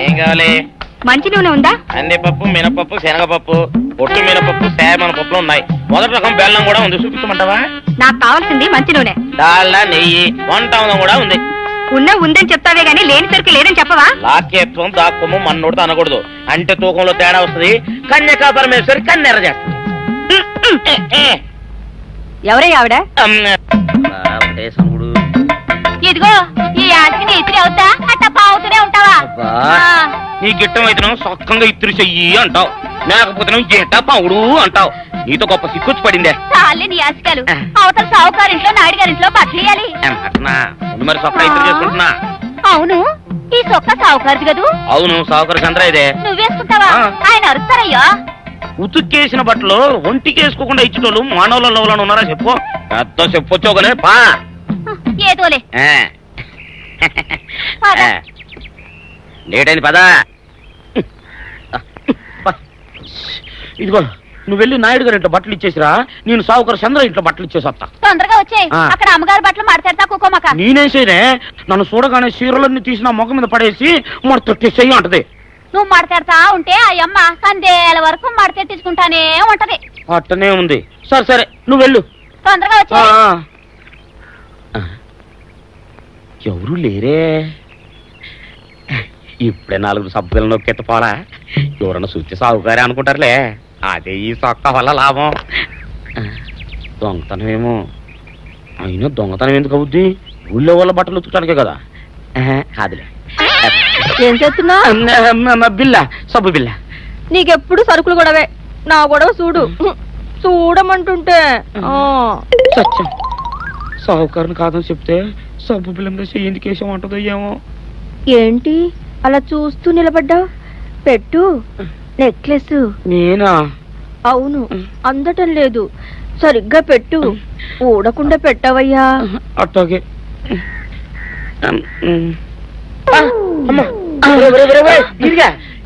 ఏం కావాలి? మంచి నూనె ఉందా? కందిపప్పు, మినపప్పు, శనగపప్పు, పొట్టు మినపప్పు, సేమన పప్పులు ఉన్నాయి. మొదటి రకం బెల్లం కూడా ఉంది, చూపించమంటావా? నాకు కావాల్సింది మంచి నూనె. డాల్డా, నెయ్యి, వంటం కూడా ఉంది. ఉందని చెప్తావే గానీ లేని సరికి లేదని చెప్పవా? లాక్యత్వం దాక్కుము మన్నోడితో అనకూడదు, అంటే తూకంలో తేడా వస్తుంది. కన్యకా పరమేశ్వరి కన్నెర చేస్తుంది. ఎవరయ్య ఆవిడ? ఇదిగో ఈ ఆటకి నీ ఇత్రి అవుతా అట్ట పావుతూనే ఉంటావా? నీ గిట్టం అయితే సొక్కంగా ఇత్తురు చెయ్యి అంటావు, లేకపోతే గిట్ట పావుడు అంటావు. నీతో గొప్ప సిక్కుచ్చి పడిందే. చాలే నీ ఆశకాలు. అవతల సావుకారింట్లో నాయుడు గారింట్లో బట్టలేయాలి. మరి సొక్క ఇత్తురు చేసుకుంటున్నా. అవును, ఈ సొక్క సావుకారిది కదూ? అవును, సావుకారు చంద్ర ఇదే. నువ్వేసుకుంటావా? ఆయన అరుస్తారయ్యా. ఉతుక్కేసిన బట్టలు ఒంటికేసుకోకుండా ఇచ్చేటోళ్ళు మానవులలో ఉన్నారా చెప్పు? పెద్ద చెప్పొచ్చోగలే పా. ఏదోలే లేటైంది పదా. ఇదిగో నువ్వు వెళ్ళి నాయుడు గారి ఇంట్లో బట్టలు ఇచ్చేసిరా, నేను సావుకారు చంద్ర ఇంట్లో బట్టలు ఇచ్చేసి వస్తా. తొందరగా వచ్చేయ్. అక్కడ అమ్మగారి బట్టలు మాడతాడతా కుకోమక. నేనేం చేయనే, నన్ను చూడగానే చీరలన్నీ తీసి నా ముఖం మీద పడేసి మొత్తం అంటది. నువ్వు మాడతాడతా ఉంటే ఆ అమ్మ సందేల వరకు మడతెట్టించుకుంటానే ఉంటది. అట్టనే ఉంది. సరే సరే నువ్వు వెళ్ళు. తొందరగా వచ్చే. ఎవరు లేరే, ఇప్పుడే 4 సభ్యులను నొక్కెత్తపోలా. ఎవరన్నా చూస్తే సాగుగారే అనుకుంటారులే. అదే ఈ సొక్క వల్ల లాభం. దొంగతనం ఏమో, అయినా దొంగతనం ఎందుకు అవుద్ది? ఊళ్ళో వాళ్ళ బట్టలు ఉతుకడానికే కదా. అదిలే. ఏం చేస్తున్నా? బిల్ల, సబ్బు బిల్ల. నీకెప్పుడు సరుకులు గొడవే. నా గొడవ చూడు. చూడమంటుంటే సత్యం, సాహుకారుని కాదని చెప్తే సబ్బు బిల్ల మీద ఎందుకు వేసామంటుందో ఏమో. ఏంటి అలా చూస్తూ నిలబడ్డావు? పెట్టు. నెక్లెస్. నేనా? అవును, అందటం లేదు. సరిగ్గా పెట్టు. ఊడకుండా పెట్టవయ్యా. అట్టాగే.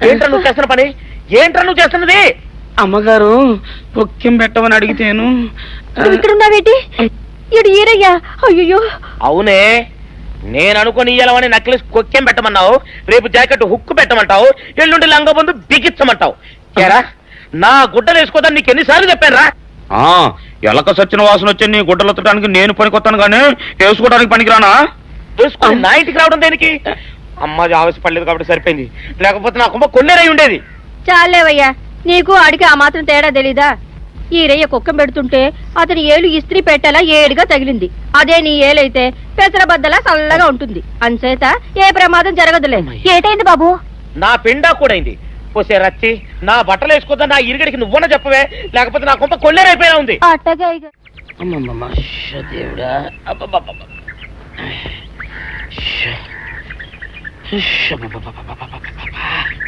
ఏంట్రా నువ్వు చేస్తున్న పని? ఏంట్రా నువ్వు చేస్తున్నది? అమ్మగారు పొక్కెం పెట్టమని అడిగితేను. ఇక్కడున్నావేటి? ఇడు ఈరయ్యా. అయ్యో. అవునే, నేను అనుకుని ఇయ్యాలని నెక్లెస్ కొక్కెం పెట్టమన్నావు, రేపు జాకెట్ హుక్కు పెట్టమంటావు, ఎల్లుండి లంగబందు బిగించమంటావు. ఏరా, నా గుడ్డలు వేసుకోదని నీకు ఎన్నిసార్లు చెప్పాను రా? ఎలక సచ్చిన వాసన వచ్చి నీ గుడ్డలు ఎత్తడానికి నేను పనికొత్తాను కానీ వేసుకోవడానికి పనికిరానా? వేసుకో. నా ఇంటికి రావడం దేనికి? అమ్మాది ఆవేశపడలేదు కాబట్టి సరిపోయింది, లేకపోతే నా కుమ్మ కొన్నేరై ఉండేది. చాలేవయ్యా, నీకు అడిగి ఆ మాత్రం తేడా తెలీదా? ఈరయ్య కుక్కం పెడుతుంటే అతని ఏలు ఇస్త్రీ పెట్టేలా ఏడుగా తగిలింది. అదే నీ ఏలైతే పెసరబద్దలా చల్లగా ఉంటుంది. అంచేత ఏ ప్రమాదం జరగదులే. ఏటైంది బాబు? నా పిండా కూడా అయింది. పోసే రచ్చి, నా బట్టలు వేసుకోద్దా నా ఇరుగడికి నువ్వన చెప్పవే, లేకపోతే నా కొంప కొల్లేరైపోయినా ఉంది. అట్టగా దేవుడా.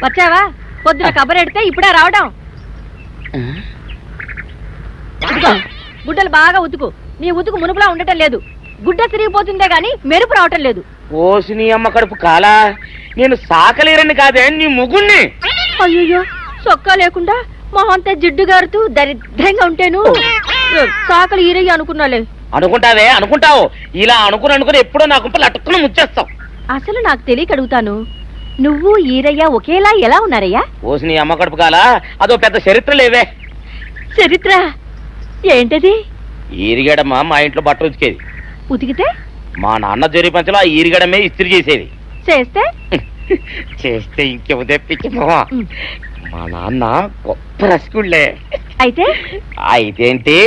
వచ్చావా? పొద్దున కబరెడితే ఇప్పుడే రావడం. గుడ్డలు బాగా ఉతుకు. నీ ఉతుకు మునుపులా ఉండటం లేదు. గుడ్డ తిరిగిపోతుందే గాని మెరుపు రావటం లేదు. ఓసి నీ అమ్మ కడుపు కాలా, నేను సాకలేరని కాదే నీ ముగుణ్ణి. అయ్యో, సొక్కా లేకుండా మొహంతా జిడ్డు గారుతూ దరిద్రంగా ఉంటేను సాకలు ఈరయ్య అనుకున్నాలే. అనుకుంటావే, అనుకుంటావు. ఇలా అనుకుని ఎప్పుడో నా గుంపలు అటుక్కుని ముచ్చేస్తావు. అసలు నాకు తెలియక అడుగుతాను, నువ్వు ఈరయ్య ఒకేలా ఎలా ఉన్నారయ్యా? ఓసి నీ అమ్మ కడుపు కాలా, అదో పెద్ద చరిత్ర లేవే. చరిత్ర ఏంటది? ఈరిగడమ్మ మా ఇంట్లో బట్టలు ఉతికేది. ఉతికితే మా నాన్న జరి పంచలో ఆ ఈరిగడమే ఇస్త్రీ చేసేది. చేస్తే చేస్తే ఇంకేమో తెప్పించి మా నాన్న గొప్ప రసికుళ్ళే. అయితే అయితేంటి,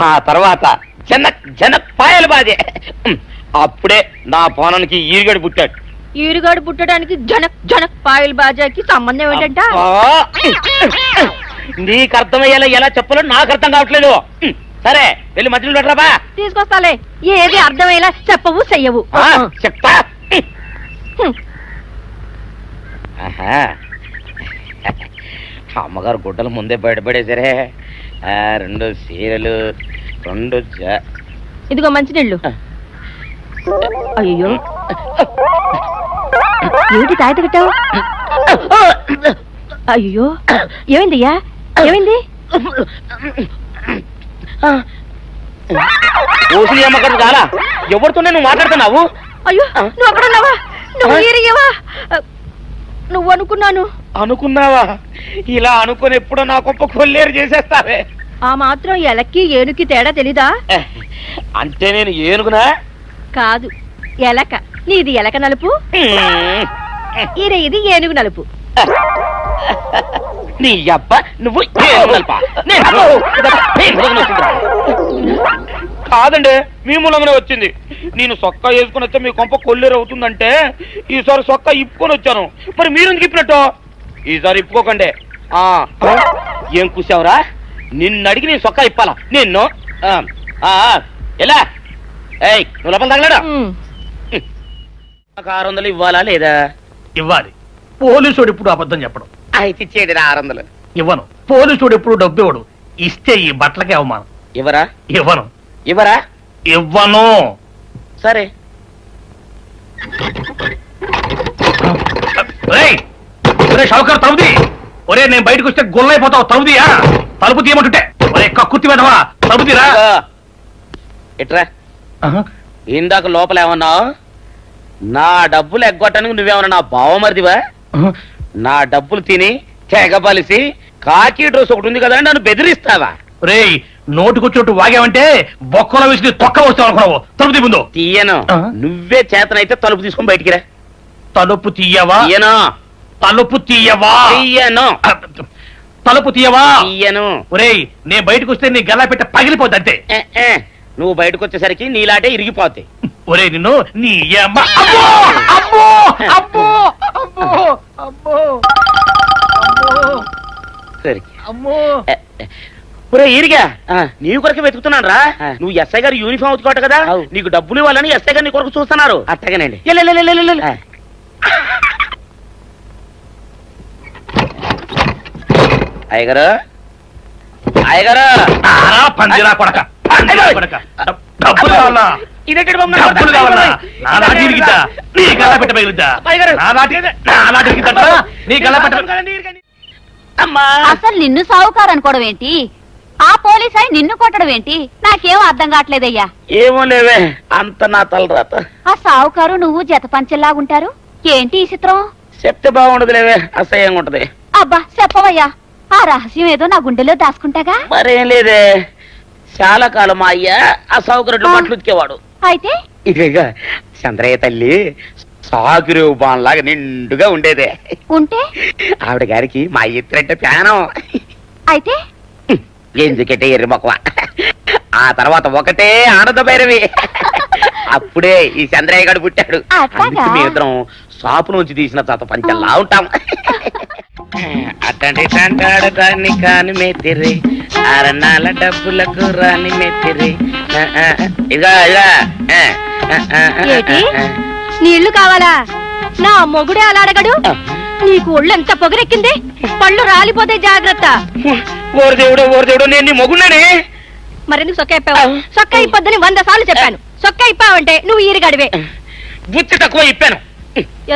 ఆ తర్వాత జనక్ పాయలు బాధే. అప్పుడే నా పోనానికి ఈరిగడు పుట్టాడు. ఈరుగాడు పుట్టడానికి జనక్ పాయల్ బాజాకి సంబంధం ఏంటంట? నీకు అర్థమయ్యేలా ఎలా చెప్పాలో నాకు అర్థం కావట్లేదు. సరే వెళ్ళి మధ్యలో పెట్టరాబా. తీసుకొస్తాలే. ఏది అర్థమయ్యేలా చెప్పవు చెయ్యవు. చెప్తా. అమ్మగారు గుడ్డలు ముందే బయటపడేసరే. 2 చీరలు, 2 ఇదిగో మంచినీళ్ళు. అయ్యో, ఏంటి తాయత కట్టావు? అయ్యో, ఏమైందయ్యా? ఏమైంది? ఓసిలి అమ్మగారు కాలా ఎవరితోనే నువ్వు మాట్లాడుతున్నావు? అయ్యో నువ్వు అక్కడున్నావా? నువ్వు ఈరియవా? నువ్వు అనుకున్నాను. అనుకున్నావా? ఇలా అనుకుని ఎప్పుడో నా గొప్ప కొల్లేరు చేసేస్తావే. ఆ మాత్రం ఎలక్కి ఏనుకి తేడా తెలీదా? అంటే నేను ఏనుగునా? కాదు, ఎలక. నీది ఎలక నలుపు, ఇది ఏనుగు నలుపు. నీ అబ్బ నువ్వు ఏనుగు నలుపా? కాదండి, మీ మూలంగానే వచ్చింది. నేను సొక్కా వేసుకుని వస్తే మీ కొంప కొల్లేరు అవుతుందంటే ఈసారి సొక్కా ఇప్పుకొని వచ్చాను. మరి మీరెందుకు ఇప్పినట్టు? ఈసారి ఇప్పుకోకండి. ఏం కూసావురా? నిన్ను అడిగి నేను సొక్కా ఇప్పాలా నిన్ను? ఎలా? ఏయ్ నువ్వు లోపల తగలడా? 600 ఇవ్వాలా లేదా? ఇవ్వాలి. పోలీసుడు ఇప్పుడు అబద్ధం చెప్పడం. అయితే ఇచ్చేది 600. ఇవ్వను. పోలీసుడు ఎప్పుడు డబ్బు ఇవ్వడు. ఇస్తే ఈ బట్టలకే అవమానం. ఇవ్వరా? ఇవ్వను. ఇవ్వరా? ఇవ్వను. సరే. షౌకర్ తలుపుది. ఒరే నేను బయటకు వస్తే గొల్లైపోతావు. తలుపుదియా? తలుపు తీయమంటుంటే ఒరే కక్కుర్తి వెదవా తలుపుదిరా. ఎట్రా ఇందాక లోపల ఏమన్నావు? నా డబ్బులు ఎగ్గొట్టడానికి నువ్వేమన్నా నా బావమరిదివా? నా డబ్బులు తిని తెగబలిసి కాకి డ్రెస్ ఒకటి ఉంది కదా అని నన్ను బెదిరిస్తావా? రేయ్ నోటుకొచ్చినట్టు వాగావంటే బొక్కలో వేసి తొక్క వస్తావు అనుకున్నావు. తలుపు తీ ముందు. తీయను. నువ్వే చేతనైతే తలుపు తీసుకొని బయటికి రా. తలుపు తీయవా? తీయను. తలుపు తీయవా? తీయను. తలుపు తీయవా? తీయను. ఒరేయ్ నేను బయటకు వస్తే నీ గల్లా పెట్ట పగిలిపోద్ది అంతే. నువ్వు బయటకు వచ్చేసరికి నీలాటే ఇరిగిపోతాయి. ఒరే నిన్ను నీ అమ్మ. అబ్బో అబ్బో అబ్బో అబ్బో అబ్బో అమ్మో. ఒరే ఇరిగా నీ కొరకు వెతుకుతున్నాను రా. నువ్వు ఎస్ఐ గారు యూనిఫామ్ అవుతుకోట కదా, నీకు డబ్బులు ఇవ్వాలని ఎస్ఐ గారు నీ కొరకు చూస్తున్నారు. అట్టగానండి. అయ్యగారు అయ్యగారు పందిరా కొడక. డబ్బులు కావాలా? డబ్బులు కావాలా? నాలాంటి ఇరిగిద్దా? నీ గల్లా పెట్ట పగిలిద్దా? నాలాంటి ఇరిగిద్దా? నీ గల్లా పెట్ట. అసలు నిన్ను సావుకారు అనుకోవడం ఏంటి? ఆ పోలీస్ అయి నిన్ను కొట్టడం ఏంటి? నాకేం అర్థం కావట్లేదయ్యా. ఏమో లేవే, అంత నా తలరాత. ఆ సావుకారు నువ్వు జత పంచెల్లాగుంటారు ఏంటి ఈ చిత్రం? చెప్తే బాగుండదు లేవే, అసహ్యంగా ఉంటది. అబ్బా చెప్పవయ్యా, ఆ రహస్యం ఏదో నా గుండెలో దాచుకుంటాగా. మరేం లేదే, చాలా కాలం మా అయ్య ఆ సౌకర్యం బట్టలు ఉతికేవాడు. అయితే ఇక చంద్రయ్య తల్లి సాగురేవు బాన్లాగా నిండుగా ఉండేదే. ఉంటే ఆవిడ గారికి మా ఎత్తులంటే ప్యానం. అయితే ఎందుకంటే ఎర్రి మొక్కవ. ఆ తర్వాత ఒకటే ఆనంద భైరవి. అప్పుడే ఈ చంద్రయ్య గారు పుట్టాడు. మేమిద్దరం షాపు నుంచి తీసిన చత పంచల్లా ఉంటాం. అట్టండి తంటాడు దాన్ని కాని మెత్తిరి, అరణాల డబ్బులకు రాని మెత్తిరి. ఇదిగా నీళ్లు కావాలా? నా మొగుడే అలా అడగడు. నీకు ఒళ్ళు ఎంత పొగరెక్కింది? పళ్ళు రాలిపోతే జాగ్రత్త. ఓరు దేవుడు నేను నీ మొగున్నానే. మరెందుకు సొక్క ఇప్పావు? సొక్క ఇప్పొద్దని 100 సార్లు చెప్పాను. సొక్క ఇప్పావంటే నువ్వు ఈరిగడివే. బుద్ధి తక్కువ ఇప్పాను,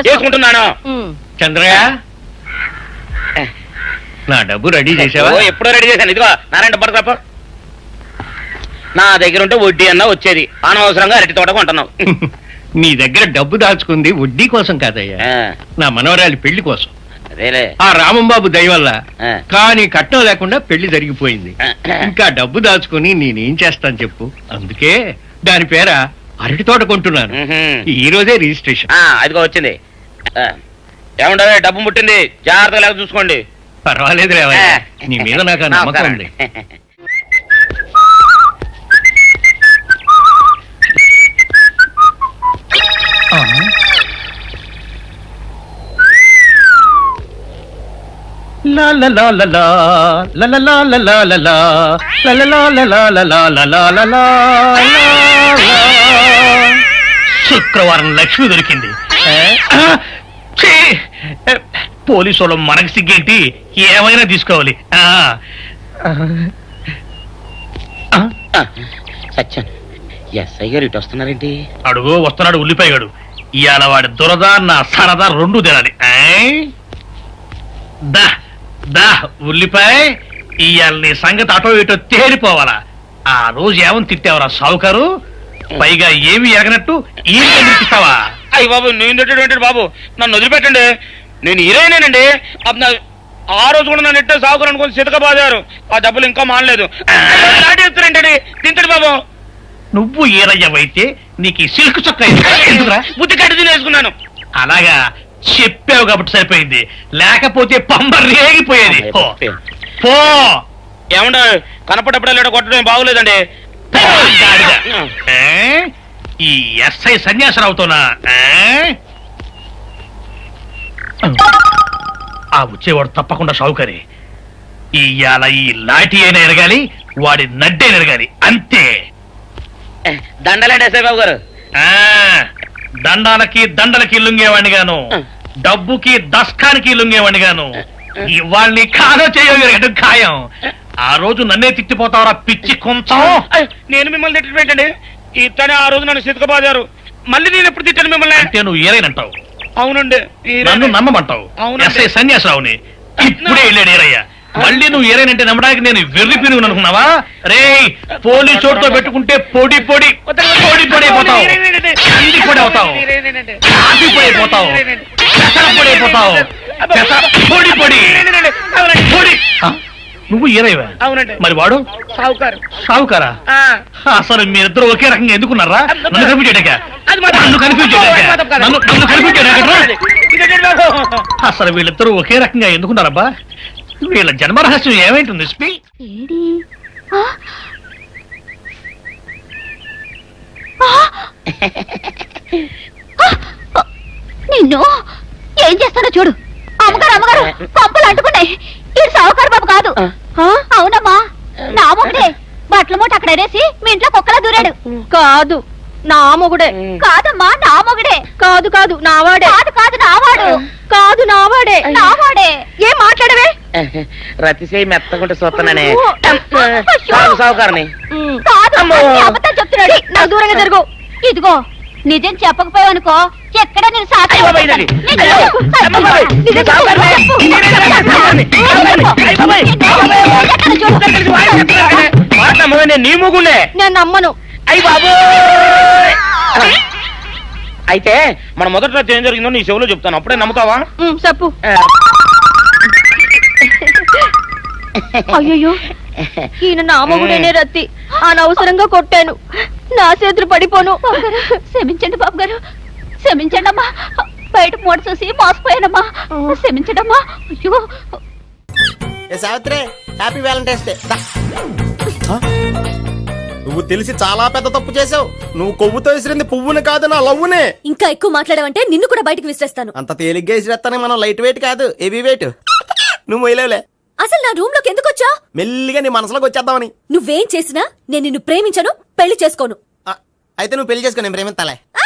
చేసుకుంటున్నాను. చంద్రయ్య నా డబ్బు రెడీ చేసావా? ఎప్పుడో రెడీ చేశాను. ఇదిగో నారాయణ డబ్బు తప్ప నా దగ్గర ఉంటే వడ్డీ అన్నా వచ్చేది. అనవసరంగా అరటి తోట కొంటున్నావు. నీ దగ్గర డబ్బు దాచుకుంది వడ్డీ కోసం కాదయ్యా, నా మనవరాలి పెళ్లి కోసం. అదేలే, ఆ రామంబాబు దయ వల్ల కానీ కట్నం లేకుండా పెళ్లి జరిగిపోయింది. ఇంకా డబ్బు దాచుకుని నేనేం చేస్తాను చెప్పు. అందుకే దాని పేర అరటి తోట కొంటున్నాను. ఈ రోజే రిజిస్ట్రేషన్. అదిగో వచ్చింది. ఏముండవే, డబ్బు ముట్టింది, జాగ్రత్తగా చూసుకోండి. పర్వాలేదు లేవా, నీ మీద నాకు నమ్మకం ఉంది. శుక్రవారం లక్ష్మి దొరికింది. పోలీసు వాళ్ళు మనకి సిగ్గేంటి, ఏమైనా తీసుకోవాలి. సత్యం, ఎస్ఐ గారు ఇటు వస్తున్నారేంటి? అడుగు వస్తున్నాడు ఉల్లిపాయగాడు. ఇవాళ వాడి దురద నా సరదా రెండు తినాలి. దా దా ఉల్లిపాయ, ఇవాళ నీ సంగతి అటో ఇటో తేలిపోవాలా. ఆ రోజు ఏమని తిట్టావరా సావుకారు? పైగా ఏమి ఎరగనట్టు ఈ తిట్టావా? అయ్యి బాబు నేను తిట్టేటువంటి బాబు నన్ను వదిలిపెట్టండి. నేను హీరోయినేనండి. ఆ రోజు కూడా నన్ను ఎట్టే సాగుకుని అనుకుని చితక బాదారు. ఆ డబ్బులు ఇంకా మానలేదు. లాటేస్తారంటండి. తింటాడు బాబు. నువ్వు ఏరయ్యవైతే నీకు ఈ సిల్క్ చొక్క ఎందుకురా? బుద్ధి కట్టి తినేసుకున్నాను. అలాగా చెప్పావు కాబట్టి సరిపోయింది, లేకపోతే పంబ రేగిపోయేది. పో, పో. ఏమండ కనపడప్పుడే కొట్టడం బాగోలేదండి. పో, గాడిద. ఈ ఎస్ఐ సన్యాసరావుతోనా? ఆ వచ్చేవాడు తప్పకుండా షావుకరి. ఇవాళ ఈ లాఠీ అయినా ఎరగాలి, వాడి నడ్డే ఎరగాలి, అంతే. దండలేండి ఎస్ఐ బాబు గారు. దండాలకి దండలకి లొంగేవాడిని గాను, డబ్బుకి దస్కానికి లొంగేవాడిని గాను. వాళ్ళని కాదో చేయగలిగడం ఖాయం. ఆ రోజు నన్నే తిట్టిపోతావరా పిచ్చి కొంచెం. నేను మిమ్మల్ని తిట్టి పెట్టండి. ఇతనే ఆ రోజు నన్ను చితకబాదారు. మళ్ళీ నేను ఎప్పుడు తిట్టాను మిమ్మల్ని? అంటే నువ్వు ఏరైనంటావు, అవునండి. నన్ను నమ్మమంటావు. ఎస్ఐ సన్యాసరావుని ఇప్పుడే వెళ్ళాడు ఏరయ్య. మళ్ళీ నువ్వు ఏరైనంటే నమ్మడానికి నేను వెర్రి పిరుగు అనుకున్నావా? రే, పోలీసు చోటుతో పెట్టుకుంటే పొడి పొడి పొడి పొడి అయిపోతావు, కంది పొడి అవుతావు, కాఫీ పొడి అయిపోతావు, పెసర పొడి అయిపోతావు, పొడి పొడి పొడి. నువ్వు ఏరైవా? అవునండి. మరి వాడు సావుకారు. సావుకారా? అసలు మీరిద్దరు ఒకే రకంగా ఎందుకున్నారా? నన్ను కనిపించాక అసలు వీళ్ళిద్దరూ ఒకే రకంగా ఎందుకున్నారబ్బా? వీళ్ళ జన్మరహస్యం ఏమైంటుంది స్పీ? ఏడి? ఆ? ఆ? ఆ! నిన్ను ఏం చేస్తాడో చూడు. అమ్మగారు అమ్మగారు పంపలు అంటుకున్నాయి. ఇది సావుకారు బాబు కాదు. అవునమ్మా, నా మొగుడే. బట్టల మూట అక్కడ ఎరేసి మీ ఇంట్లో కుక్కలా దూరాడు. కాదు, నా మొగుడే. కాదమ్మా, నా మొగుడే. కాదు కాదు, నావాడే. కాదు కాదు, నావాడు. కాదు, నావాడే. నావాడే. ఏం మాట్లాడవే? రతిసేయి మెత్తకుంటే చూస్తున్నానే. అయ్యో. సావుకారని కాదు, అమ్మో. అన్ని అబద్ధం చెప్తున్నాడు. నా దూరంగా జరుగు. ఇదిగో, నిజం చెప్పకపోయావనుకో ఎక్కడ నేను సాక్షి అయ్య బాబాయ్, చెప్తాను. ఇది. నిజం అయ్యో. చెప్పు. అమ్మ బాబాయ్, ఇది సావుకారని. ఇది సావుకారని. అయ్య బాబాయ్, నేను నీ ముగుండే. నేను నమ్మను. అయ్యి బాబు. అయితే మన మొదటి రాత్రి ఏం జరిగిందో నీ చెవులో చెప్తాను, అప్పుడే నమ్ముతావా? చెప్పు. అయ్యో, ఈయన నా మొగుడేనే రత్తి. అనవసరంగా కొట్టాను. నా చేతులు పడిపోను. క్షమించండి బాబు గారు, క్షమించండి అమ్మా. బయట మూట చూసి మోసపోయానమ్మా. క్షమించడమ్మా. అయ్యో. ఏ సావిత్రి, హ్యాపీ వ్యాలంటైన్స్ డే. నువ్వు తెలిసి చాలా పెద్ద తప్పు చేసావు. నువ్వు కొవ్వుతో విసిరింది పువ్వుని కాదు, నా లవ్వునే. ఇంకా ఎక్కువ మాట్లాడావంటే నిన్ను కూడా బయటికి విసిరేస్తాను. అంత తేలిగ్గా విసిరేస్తానే, మనం లైట్ వెయిట్ కాదు, హెవీ వెయిట్. నువ్వు మొయ్యలేవులే. అసలు నా రూమ్ లోకి ఎందుకు వచ్చా? మెల్లిగా నీ మనసులోకి వచ్చేద్దామని. నువ్వేం చేసినా నేను నిన్ను ప్రేమించను, పెళ్లి చేసుకోను. అయితే నువ్వు పెళ్లి చేసుకో, నేను ప్రేమిస్తాలే. ఆ!